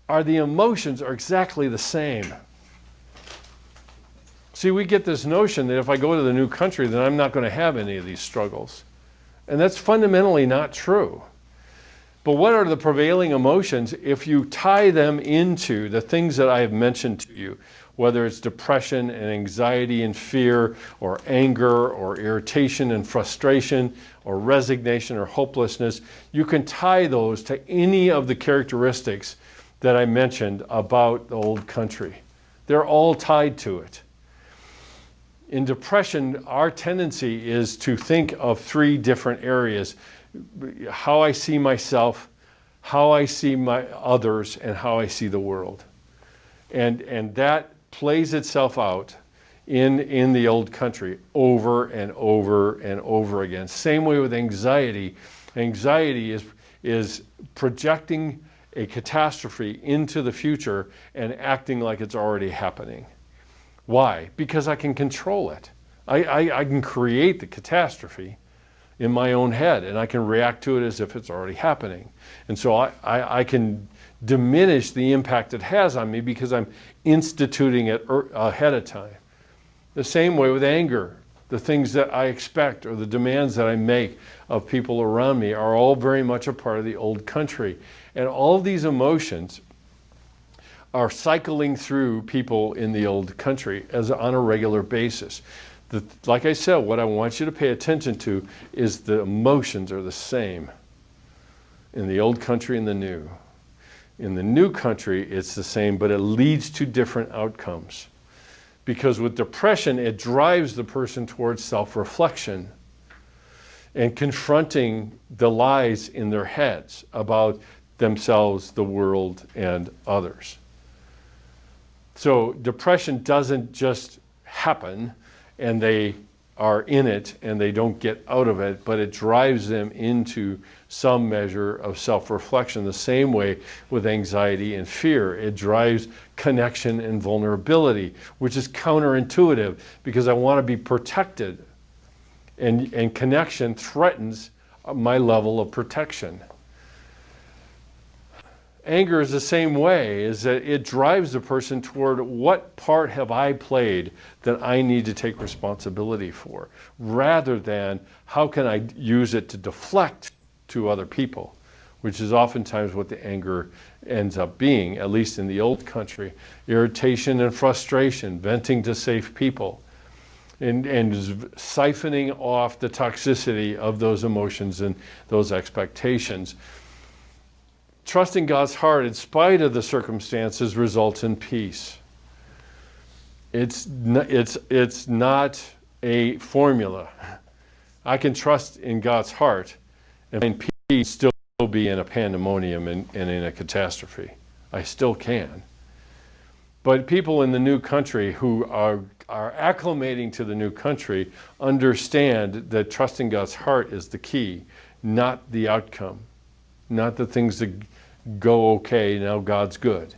are the emotions are exactly the same. See, we get this notion that if I go to the new country, then I'm not going to have any of these struggles. And that's fundamentally not true. But what are the prevailing emotions if you tie them into the things that I have mentioned to you, whether it's depression and anxiety and fear, or anger, or irritation and frustration, or resignation or hopelessness? You can tie those to any of the characteristics that I mentioned about the old country. They're all tied to it. In depression, our tendency is to think of three different areas: how I see myself, how I see my others, and how I see the world. And that plays itself out in the old country over and over and over again. Same way with anxiety. Anxiety is projecting a catastrophe into the future and acting like it's already happening. Why? Because I can control it. I can create the catastrophe in my own head, and I can react to it as if it's already happening. And so I can diminish the impact it has on me because I'm instituting it ahead of time. The same way with anger. The things that I expect or the demands that I make of people around me are all very much a part of the old country. And all of these emotions are cycling through people in the old country on a regular basis. Like I said, what I want you to pay attention to is the emotions are the same in the old country and the new. In the new country, it's the same, but it leads to different outcomes. Because with depression, it drives the person towards self-reflection and confronting the lies in their heads about themselves, the world, and others. So depression doesn't just happen and they are in it and they don't get out of it, but it drives them into some measure of self-reflection. The same way with anxiety and fear. It drives connection and vulnerability, which is counterintuitive because I want to be protected. And connection threatens my level of protection. Anger is the same way, is that it drives the person toward what part have I played that I need to take responsibility for, rather than how can I use it to deflect to other people, which is oftentimes what the anger ends up being, at least in the old country. Irritation and frustration, venting to safe people, and siphoning off the toxicity of those emotions and those expectations. Trusting God's heart in spite of the circumstances results in peace. It's not a formula. I can trust in God's heart and find peace, still be in a pandemonium and in a catastrophe. I still can. But people in the new country who are acclimating to the new country understand that trusting God's heart is the key, not the outcome, not the things that go okay, now God's good.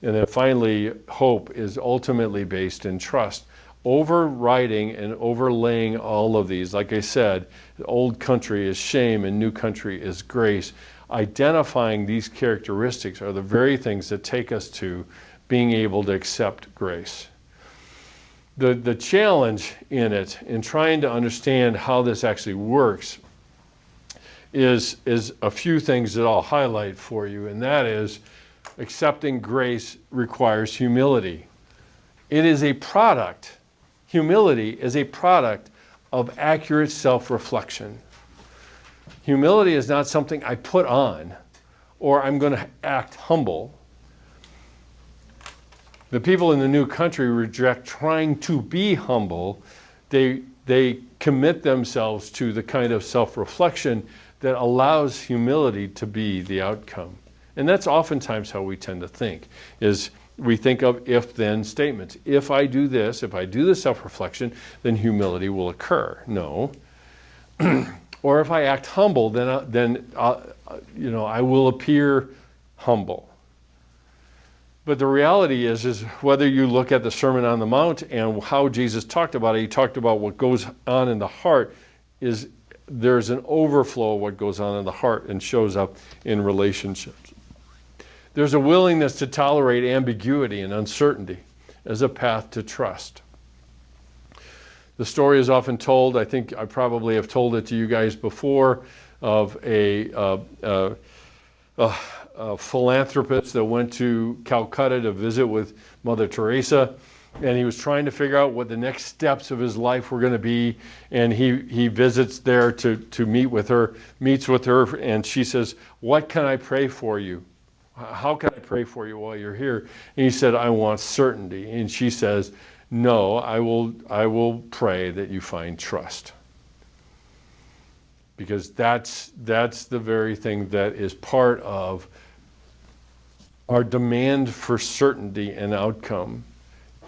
And then finally, hope is ultimately based in trust. Overriding and overlaying all of these, like I said, the old country is shame and new country is grace. Identifying these characteristics are the very things that take us to being able to accept grace. The challenge in it, in trying to understand how this actually works, is a few things that I'll highlight for you, and that is accepting grace requires humility. It is a product. Humility is a product of accurate self-reflection. Humility is not something I put on or I'm going to act humble. The people in the new country reject trying to be humble. They commit themselves to the kind of self-reflection that allows humility to be the outcome. And that's oftentimes how we tend to think, is we think of if-then statements. If I do this, if I do the self-reflection, then humility will occur. No. Or if I act humble, then I will appear humble. But the reality is whether you look at the Sermon on the Mount and how Jesus talked about it, he talked about what goes on in the heart is there's an overflow of what goes on in the heart and shows up in relationships. There's a willingness to tolerate ambiguity and uncertainty as a path to trust. The story is often told, I think I probably have told it to you guys before, of a philanthropist that went to Calcutta to visit with Mother Teresa, and he was trying to figure out what the next steps of his life were going to be, and he visits there to meets with her, and she says, "What can I pray for you?" How can I pray for you while you're here? And he said, I want certainty. And she says, no, I will pray that you find trust. Because that's the very thing that is part of our demand for certainty and outcome.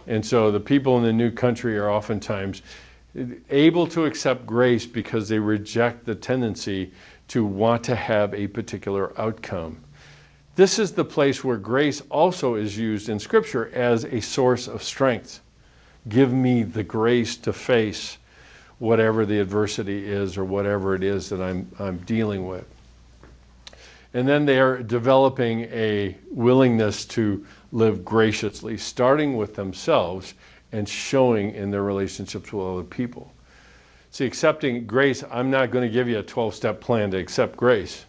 And so the people in the new country are oftentimes able to accept grace because they reject the tendency to want to have a particular outcome. This is the place where grace also is used in Scripture as a source of strength. Give me the grace to face whatever the adversity is or whatever it is that I'm dealing with. And then they are developing a willingness to live graciously, starting with themselves and showing in their relationships with other people. See, accepting grace, I'm not going to give you a 12-step plan to accept grace.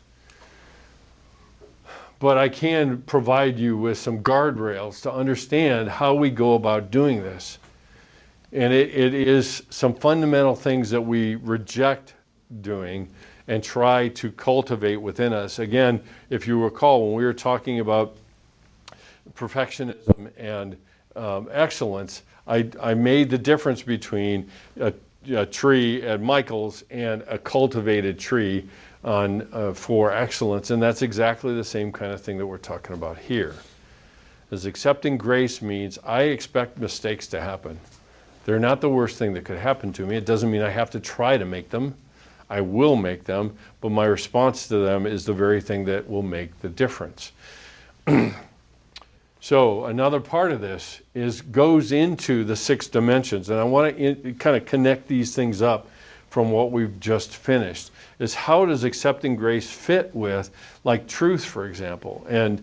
But I can provide you with some guardrails to understand how we go about doing this. And it is some fundamental things that we reject doing and try to cultivate within us. Again, if you recall, when we were talking about perfectionism and excellence, I made the difference between a tree at Michael's and a cultivated tree for excellence, and that's exactly the same kind of thing that we're talking about here. As accepting grace means I expect mistakes to happen. They're not the worst thing that could happen to me. It doesn't mean I have to try to make them. I will make them, but my response to them is the very thing that will make the difference. So another part of this goes into the 6 dimensions, and I want to kind of connect these things up from what we've just finished, is how does accepting grace fit with, like, truth, for example, and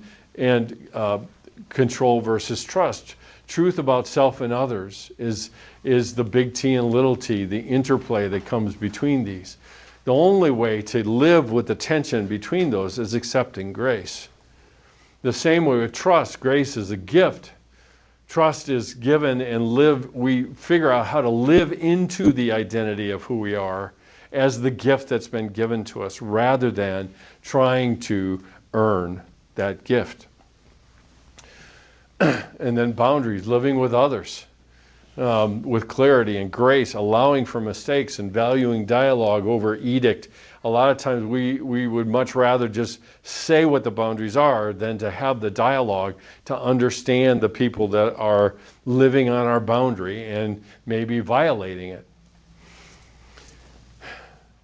control versus trust. Truth about self and others is the big T and little t, the interplay that comes between these. The only way to live with the tension between those is accepting grace. The same way with trust, grace is a gift. Trust is given and we figure out how to live into the identity of who we are as the gift that's been given to us rather than trying to earn that gift. And then boundaries, living with others with clarity and grace, allowing for mistakes and valuing dialogue over edict. A lot of times we would much rather just say what the boundaries are than to have the dialogue to understand the people that are living on our boundary and maybe violating it.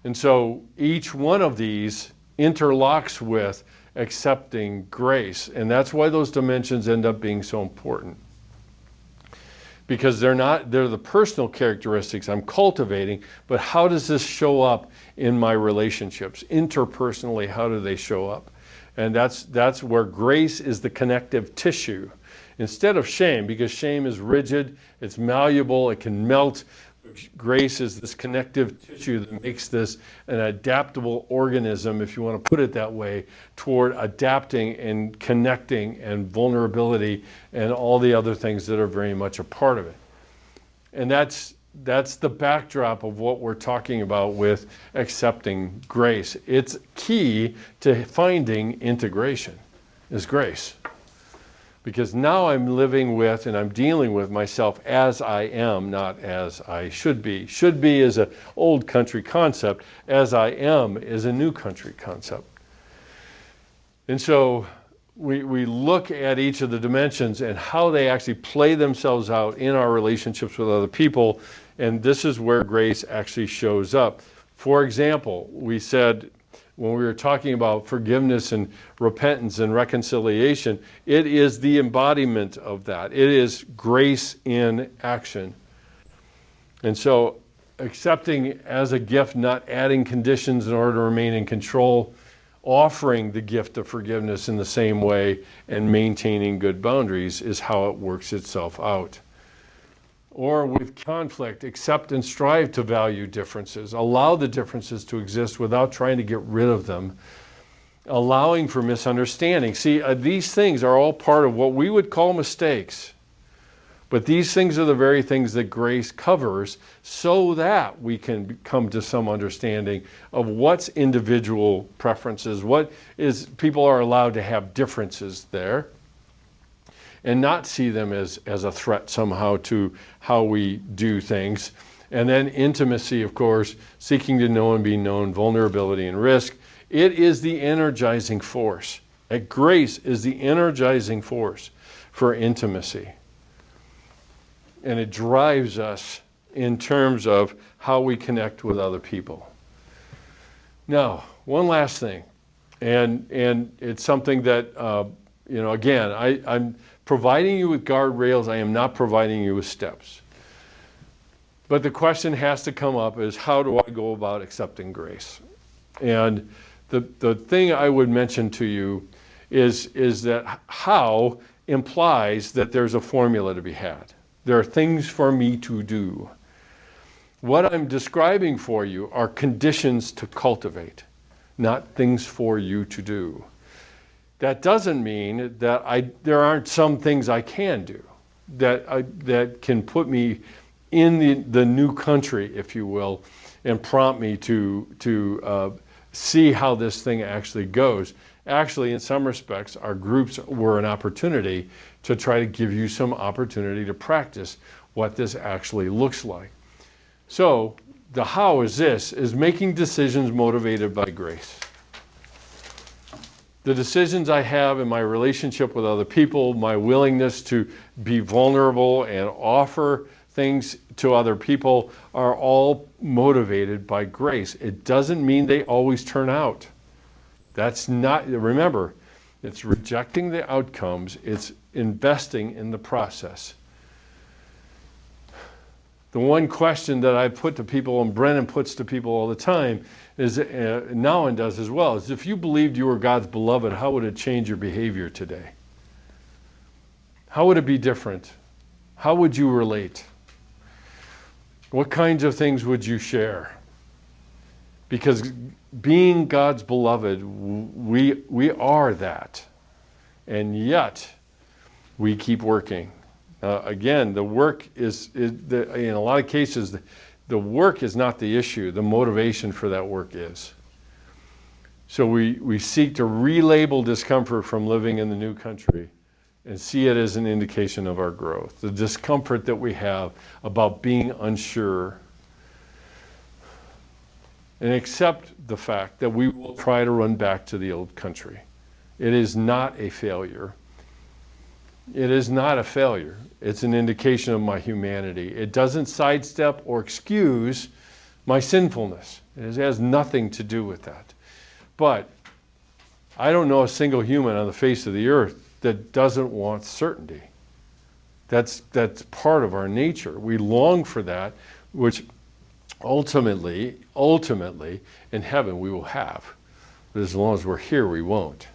And so each one of these interlocks with accepting grace. And that's why those dimensions end up being so important. Because they're the personal characteristics I'm cultivating, but how does this show up in my relationships? Interpersonally, how do they show up? And that's where grace is the connective tissue. Instead of shame, because shame is rigid, it's malleable, it can melt. Grace is this connective tissue that makes this an adaptable organism, if you want to put it that way, toward adapting and connecting and vulnerability and all the other things that are very much a part of it. And that's the backdrop of what we're talking about with accepting grace. It's key to finding integration, is grace. Because now I'm living with and I'm dealing with myself as I am, not as I should be. Should be is an old country concept. As I am is a new country concept. And so we look at each of the dimensions and how they actually play themselves out in our relationships with other people. And this is where grace actually shows up. For example, we said, when we were talking about forgiveness and repentance and reconciliation, it is the embodiment of that. It is grace in action. And so accepting as a gift, not adding conditions in order to remain in control, offering the gift of forgiveness in the same way, and maintaining good boundaries is how it works itself out. Or with conflict, accept and strive to value differences. Allow the differences to exist without trying to get rid of them. Allowing for misunderstanding. See, these things are all part of what we would call mistakes. But these things are the very things that grace covers so that we can come to some understanding of what's individual preferences, what is people are allowed to have differences there, and not see them as a threat somehow to how we do things. And then intimacy, of course, seeking to know and be known, vulnerability and risk. It is the energizing force. Grace is the energizing force for intimacy. And it drives us in terms of how we connect with other people. Now, one last thing, and it's something that, again, I'm providing you with guardrails. I am not providing you with steps. But the question has to come up is, how do I go about accepting grace? And the thing I would mention to you is that how implies that there's a formula to be had. There are things for me to do. What I'm describing for you are conditions to cultivate, not things for you to do. That doesn't mean that there aren't some things I can do that can put me in the new country, if you will, and prompt me to see how this thing actually goes. Actually, in some respects, our groups were an opportunity to try to give you some opportunity to practice what this actually looks like. So the how is making decisions motivated by grace. The decisions I have in my relationship with other people, my willingness to be vulnerable and offer things to other people are all motivated by grace. It doesn't mean they always turn out. That's not, remember, it's rejecting the outcomes, it's investing in the process. The one question that I put to people, and Brennan puts to people all the time, is, Nowan does as well, is if you believed you were God's beloved, how would it change your behavior today? How would it be different? How would you relate? What kinds of things would you share? Because being God's beloved, we are that. And yet, we keep working. Again, the work in a lot of cases, the work is not the issue. The motivation for that work is. So we seek to relabel discomfort from living in the new country and see it as an indication of our growth. The discomfort that we have about being unsure. And accept the fact that we will try to run back to the old country. It is not a failure. It is not a failure. It's an indication of my humanity. It doesn't sidestep or excuse my sinfulness. It has nothing to do with that. But I don't know a single human on the face of the earth that doesn't want certainty. That's part of our nature. We long for that, which ultimately, in heaven we will have. But as long as we're here, we won't.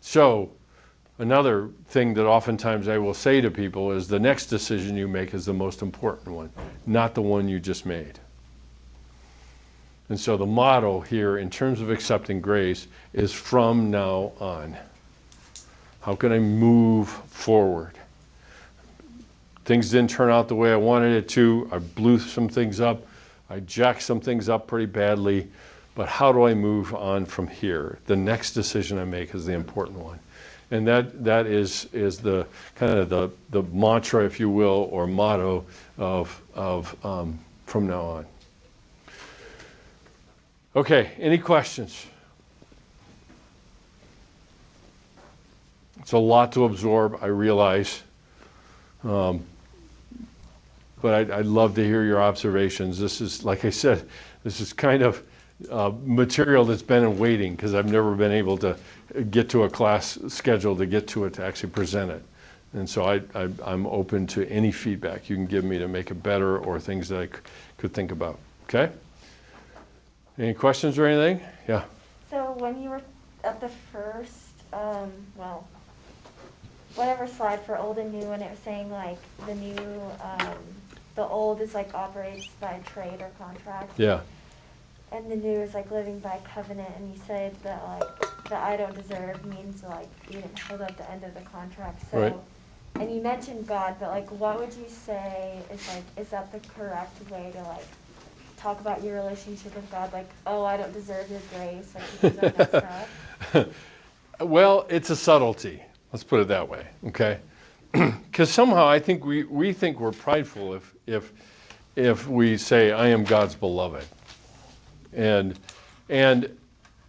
So, another thing that oftentimes I will say to people is the next decision you make is the most important one, not the one you just made. And so the motto here in terms of accepting grace is from now on. How can I move forward? Things didn't turn out the way I wanted it to. I blew some things up. I jacked some things up pretty badly. But how do I move on from here? The next decision I make is the important one. And that is the kind of the mantra, if you will, or motto of from now on. Okay, any questions? It's a lot to absorb, I realize. But I'd love to hear your observations. This is, like I said, this is kind of material that's been in waiting because I've never been able to get to a class schedule to get to it to actually present it. And so I'm open to any feedback you can give me to make it better or things that I could think about. Okay? Any questions or anything? Yeah. So when you were at the first, whatever slide for old and new, and it was saying like the new, the old is like operates by trade or contract. Yeah. And the new is like living by covenant, and you said that like the I don't deserve means like you didn't hold up the end of the contract. So Right. and you mentioned God, but like, what would you say is like, is that the correct way to like talk about your relationship with God? Like, oh, I don't deserve your grace, like because I messed up. Well, it's a subtlety. Let's put it that way, okay? Because somehow I think we think we're prideful if we say, I am God's beloved. And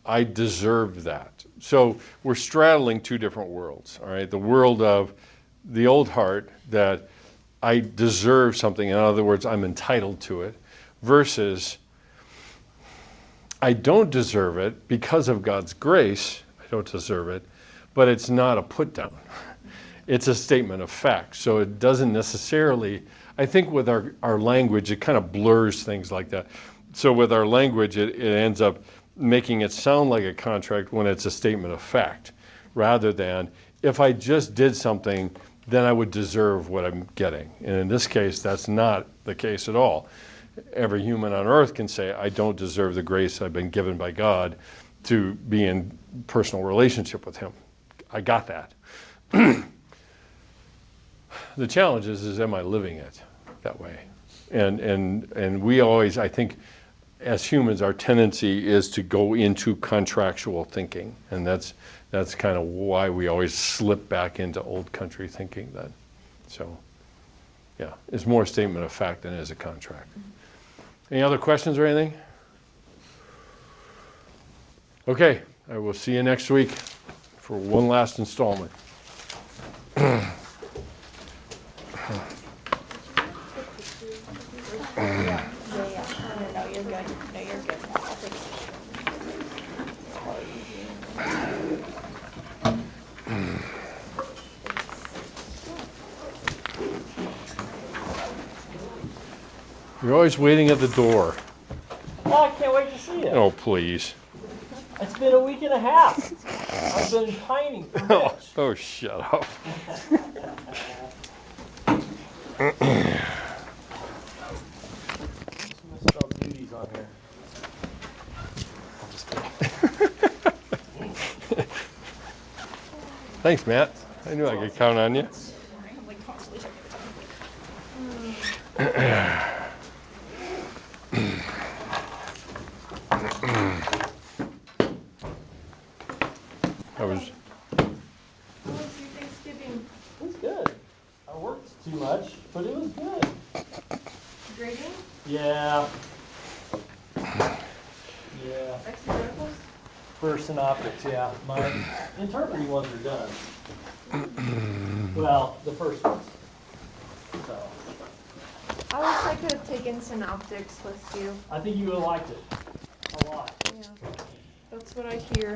I deserve that. So we're straddling two different worlds, all right? The world of the old heart that I deserve something, in other words, I'm entitled to it, versus I don't deserve it because of God's grace. I don't deserve it, but it's not a put down. It's a statement of fact. So it doesn't necessarily, I think with our language, it kind of blurs things like that. So with our language, it ends up making it sound like a contract when it's a statement of fact, rather than if I just did something, then I would deserve what I'm getting. And in this case, that's not the case at all. Every human on earth can say, I don't deserve the grace I've been given by God to be in personal relationship with Him. I got that. The challenge is am I living it that way? And we always, I think, as humans, our tendency is to go into contractual thinking, and that's kind of why we always slip back into old country thinking then. So, yeah, it's more a statement of fact than it is a contract. Any other questions or anything? Okay, I will see you next week for one last installment. Yeah. No, you're good. No, you're good. I'll take You're always waiting at the door. Oh, I can't wait to see it. Oh, please. It's been a week and a half. I've been pining for Oh, Mitch. oh, shut up. Misspelled duties on here. Thanks, Matt. I knew I could count on you. randomly constantly checking I was. How was your Thanksgiving? It was good. I worked too much, but it was good. Grading? Yeah. Yeah. Extra articles? For synoptics, yeah. My interpreting ones are done. Well, the first ones. So, I wish I could have taken synoptics with you. I think you would have liked it a lot. Yeah, that's what I hear.